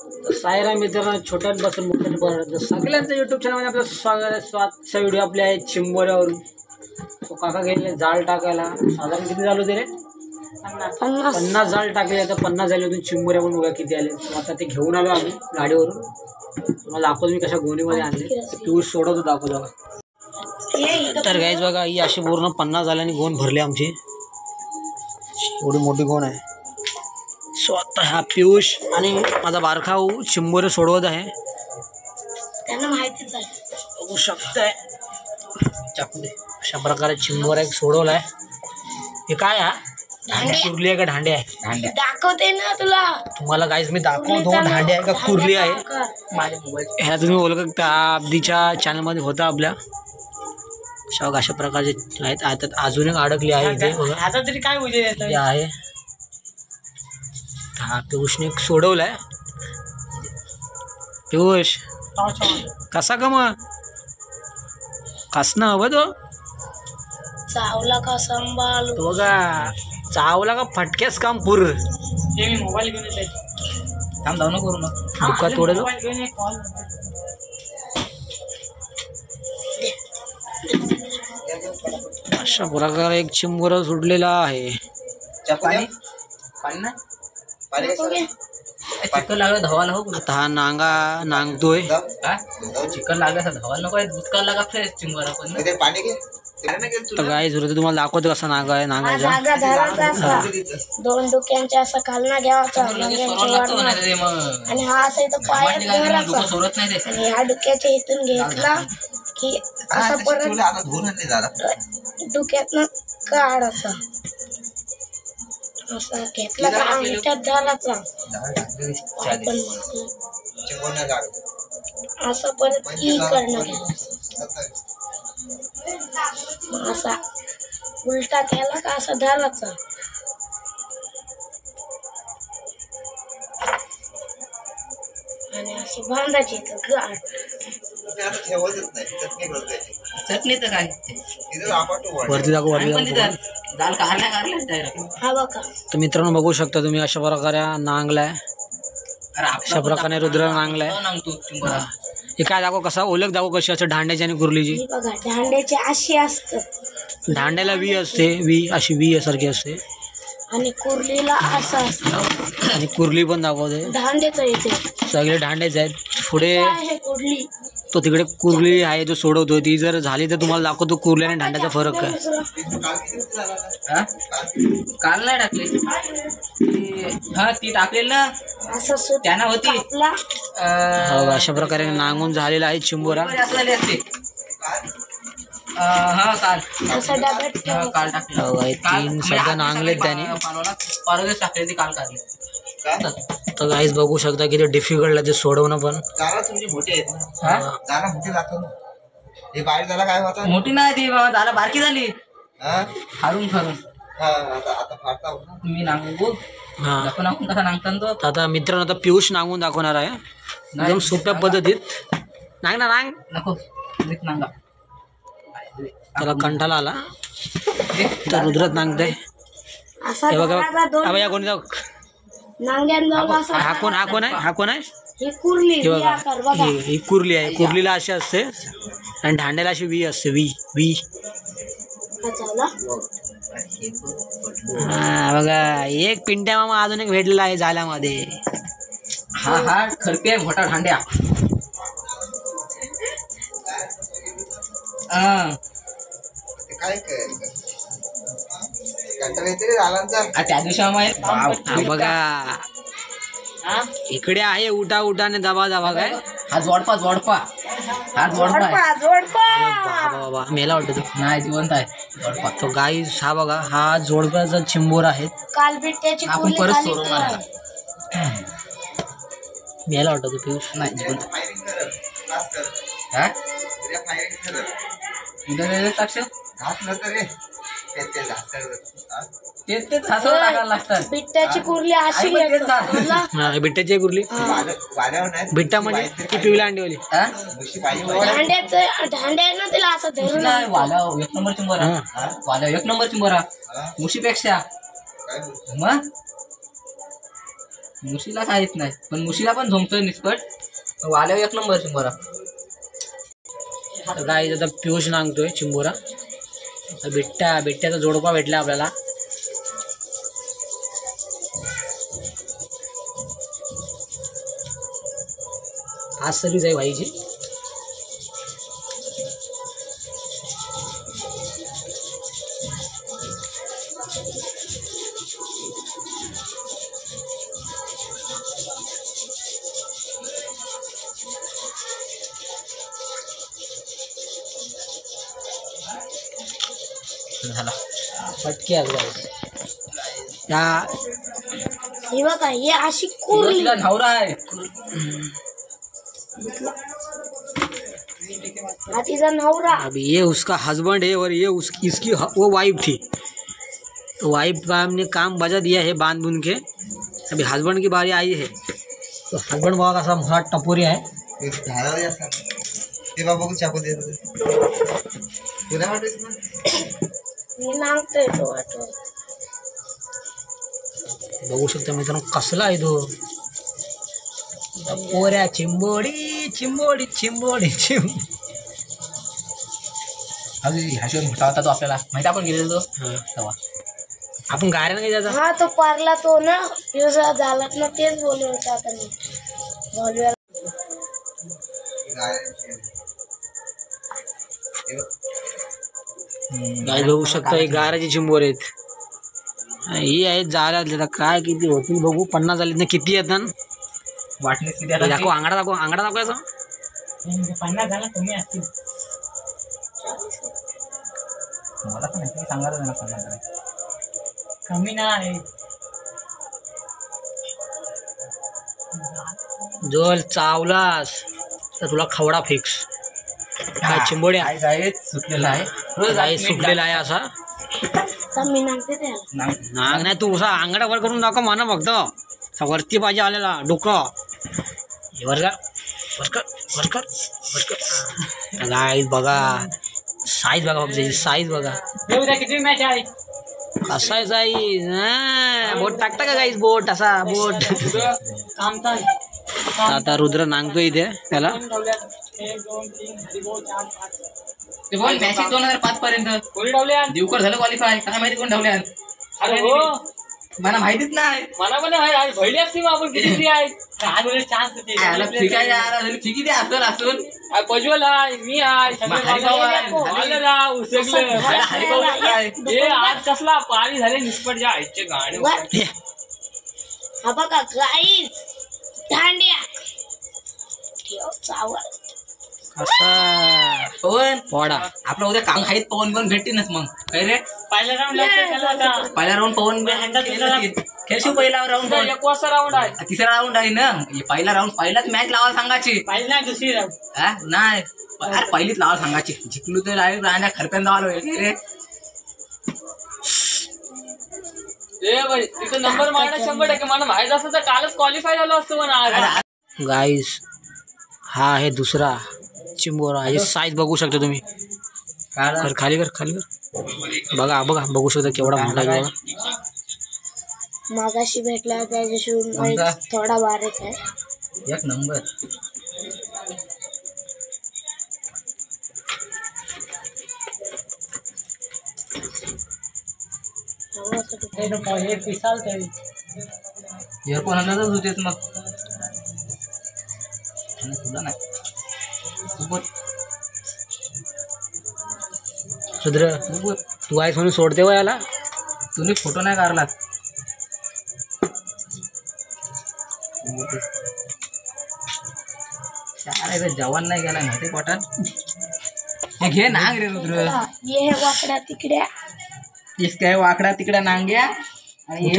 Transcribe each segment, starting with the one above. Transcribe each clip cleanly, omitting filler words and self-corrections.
सायरा मित्रांनो, छोट्यात बसून मोठ्यात बनवलं सगळ्यांचं यूट्यूब चॅनलमध्ये आपलं स्वागत आहे. स्वादचा व्हिडिओ आपले आहे चिंबोऱ्यावरून. तो काका गेले जाळ टाकायला. साधारण किती झालं होते रे? 50 जाळ टाकले. आता 50 झाले होते चिंबोऱ्यावरून. बघा किती आले. आता ते घेऊन आलो आम्ही गाडीवरून. तुम्हाला दाखवतो मी कशा गोणीमध्ये आणले. पिऊस सोडवतो, दाखवतो. तर गाईज बघा, ही अशी पूर्ण 50 झाल्याने गोण भरली आमची. एवढी मोठी गोण आहे. स्वतः हा पियुष आणि माझा बारखाऊ चिंबोरे सोडवत आहे. त्यांना माहितीच आहे. बघू शकताय चाकू दे. अशा प्रकारे चिंबोरा एक सोडवलाय. हे काय हा कुर्ली आहे का ढांडे आहे? ढांड्या दाखवते ना तुला. तुम्हाला गाईज मी दाखवतो ढांडे आहे का कुर्ली आहे. ह्या तुम्ही ओळखता, अब्दीच्या चॅनलमध्ये होता आपल्या. अशा प्रकारचे आहेत. आता अजून एक अडकली आहे इथे बघा. आता तरी काय आहे. हा पियुषने सोडवलाय. पियुष कसा का मग कसं हवं तो चावला का सांभाळ बघा. चावला का फटक्यास काम पूर. मोबाईल घेऊन येते. थांब धावणं करू ना. दुःखा तोडलं. अशा प्रकारे एक चिंबोरा सुटलेला आहे. चिकन लागलं धावायला हो. आता हा नांगतोय. चिकन लागलं धावायला नको. दुधका लागा फ्रेश चिंबोरा पण पाणी घे. तर गाईज तुम्हाला दाखवतो कसा नांगा आहे. नांगायचा दोन डोक्यांच्या असं खालना घ्यावाचा आणि हा असा इथं पायात धरायचा आणि ह्या डोक्याच्या इथून घेतला की असा परत डोक्यातनं काढायचा. असा घेतला का अंगठ्यात घालायचा. असं परत ई करणं. असा उलटा केला का असा धरायचा. आणि अशी बांधायची गाठ. चटणी तर काय वरती दाखव. हा बघा. तर मित्रांनो बघू शकता तुम्ही अशा प्रकारे नांगलाय. अशा प्रकारे रुद्र नांगलाय. हे काय दाखव कसा ओळख दाखव कशी असं ढांड्याची आणि कुर्लीची. बघा ढांड्याची अशी असतं. ढांड्याला वी असते. वी अशी वी सारखी असते. आणि कुर्लीला असं असतं. आणि कुर्ली पण दाखवते. ढांड्याचं इथे सगळे ढांडेच आहेत. पुढे आहे कुर्ली. तो तिकडे कुर्ली आहे जो सोडवतो. ती जर झाली तर तुम्हाला दाखवतो कुर्ली आणि ढांड्याचा फरक काय. काल नाही टाकले. हा ती टाकलेली ना असं त्यांना होती. अशा प्रकारे नांगून झालेला आहे चिंबोरा. हा काल असं डब्यात काल टाकले. 3 सध्या नांगलेत त्याने. परवा टाकले ती काल काढले. तर गाईज बघू शकता किती डिफिकल्ट आहे ते सोडवणं पण. तुमची मोठी आहेत ना. मोठी नाही ती बाबा. झाला बारकी झाली. हारून तुम्ही नांगू कसा नांगता तो. आता मित्रांनो आता पियुष नांगून दाखवणार आहे एकदम सोप्या पद्धतीत. नांग ना नांग नको नांगा. त्याला कंठाला आला तर रुद्रात नांगताय. हे बघा या कोणी जाऊ. हा कोण आहे. हा कोण आहे. कुर्ली. हे बघा ही कुर्ली आहे. कुर्लीला अशी असते आणि ढांड्याला अशी वी असते. वी वी हा बघा. एक पिंट्या मामा अजून एक भेटलेला आहे जाल्यामध्ये. हा खरपी आहे मोठा ढांड्या. त्या दिवशी बघा इकडे आहे उठा उठाने दबा दबा. काय हा जोडपा हा बाबा मेला वाटतो. नाही जिवंत आहे जोडपा तो गाईस. हा बघा हा जोडप्याचा चिंबोर आहे. काल बिट्ट्याची आपण परत सोडवणार. मेला वाटतो पियुष. नाही जिवंत. बिट्ट्याची कुर्ली अशी. बिट्ट्याची कुर्ली. बिट्टा म्हणजे ती पिवळी अंडीवाली. ढांड्या ना तिला असं धरून. एक नंबर चिंबोरा. एक नंबर चिंबोरा मुशीपेक्षा. मग मुशीला काहीच नाही, पण मुशीला पण झोमतोय निष्पट. वाल्यावर एक नंबर चिंबोरा. गाईज आता पियुष नांगतोय चिंबोरा. बिट्ट्याचा जोडपा भेटला आपल्याला. आज सर्विस आहे भाईची. झाला पटकी आज गाईज. या हे बघा हे अशी कोरी तिला नवरा आहे. हा तिचा नवरा. अभी ये उसका हस्बैंड है और ये इसकी वो वाइफ थी. तो वाइफ का हमने काम बजा दिया है बांध बुन के. अभी हस्बैंड की बारी आई है. तो हस्बैंड बघा कसा मोठा टपोरी आहे. मी नांगतोय तो वाटो. बघू शकता मित्रांनो कसला आहे तो. पोऱ्या चिंबोडी चिंबोडी चिंबोडी चिंब. अजून ह्याशिवाय मोठा होता तो आपल्याला माहिती. आपण गेलेलो तो तेव्हा. आपण गाड्यानं काही जायचं. हा तो पारला तो ना युजा झाला ना तेच बोलत होता आता मी बोलूया. गाय बघू शकता हे गाराची चिंबोर आहेत. ही आहेत जाळ्यातले. काय किती होतील बघू. 50 झाले ना. किती येतात वाटणीच किती दाखव. अंगडा दाखव. अंगडा दाखवायचा. 50 झाला कमी असतील. मला तर माहिती सांगायला ना 50 कमी नाही. जर चावलास तर तुला खवडा फिक्स. काय चिंबोड्या सुटलेला आहे. रोज आहे सुटलेला आहे असा. मी नांगते त्याला. नाग नाही तू असा अंगडा वर करून दाखव म्हणा फक्त. वरती पाहिजे आलेला डोकं. वरकर वरकर वरकर वरकर. गाईज बघा साईज बघा फक्त. साईज बघा किती मॅच आहे. कसा आहे साईज. बोट टाकता का गाईज. बोट असा बोट. आता रुद्र नांगतोय इथे त्याला. 2005 पर्यंत दिवकर झालं क्वालिफाय. काय माहिती कोण धावल्या. अरे हो मला माहितीच नाही. मला पण पहिली असती मग आपण किती आहे. चान्स किती असेल असून पजवल आहे. मी आहे आज कसला पाणी झाले निष्पट ज्या आईचे गाणे. हा बघा गाईज दांड्या चावल. कसा पवन पोडा आपलं उद्या काम आहेत. पवन पण भेटतीनच मग काय रे. पहिला राऊंड पवन खेळशील. पहिला राऊंड राऊंड आहे. तिसरा राऊंड आहे ना. पहिला राऊंड पहिलाच मॅच लावायला सांगायची. पहिला दुसरी राऊंड नाही अरे पहिलीच लावायला सांगायची. जिंकलो तर डायरेक्ट राहण्या खरप्यान लावायला होईल रे. तिथं नंबर मारणार 100%. मला माहित असतं तर कालच क्वालिफाय झालो असतो म्हणा. गाईस हा आहे दुसरा चिंबोरा. हे साईज बघू शकता तुम्ही. कर खाली कर खाली कर. बघा बघा बघू शकता केवढा मोठा आहे. मागाशी भेटला त्याच्याशी थोडा बारीक आहे. एक नंबर. इयरफोन आणलाच होतेच मग. तुला नाही रुद्र तू आहेस म्हणून सोडते व याला. तुम्ही फोटो नाही काढला. जवान नाही गेला माहिती पोटात. घे नांग रे रुद्र. ये वाकड्या तिकड्या. इसका वाकड्या तिकड्या नांग्या आणि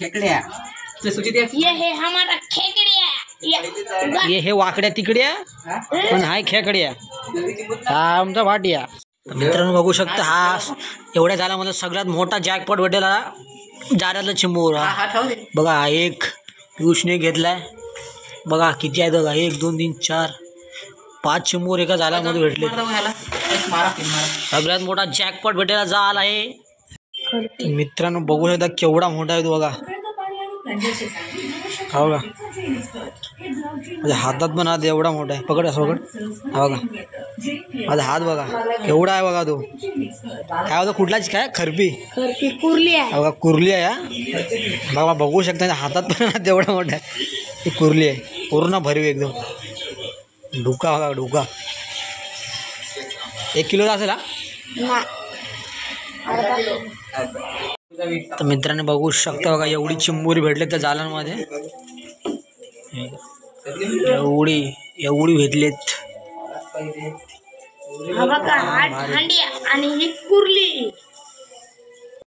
खेकड्या. ये हे हमारा खेकड्या. ये हे वाकड्या तिकड्या पण हाय खेकड्या. हा आमचा भाटिया. मित्रांनो बघू शकता हा एवढ्या झाला मला सगळ्यात मोठा जॅकपॉट भेटलेला जाऱ्यातला चिंबोरा. बघा एक पियुषने घेतलाय. बघा किती आहे बघा. 1 2 3 4 5 चिंबोर एका जाळ्यामध्ये भेटले. सगळ्यात मोठा जॅकपॉट भेटलेला जाल आहे. मित्रांनो बघू शकता केवढा मोठा आहे तो बघा. हो का माझ्या हातात पण हात एवढा मोठा आहे. पकड असं पकड. हा बघा माझा हात बघा एवढा आहे बघा. तो काय होतं कुठलाच काय खरपी कुर्ली आहे बघा. कुर्ली आहे हा बघा बघू शकता. हातात पण हात एवढा मोठा आहे. ही कुर्ली आहे पूर्ण भरीव एकदम. ढुका बघा ढुका 1 किलोचा असेल हा. तर मित्रांनो बघू शकता बघा एवढी चिंबोरी भेटले त्या जालांमध्ये. एवढी भेटलेत. हा बघा हांडी आणि ही कुर्ली.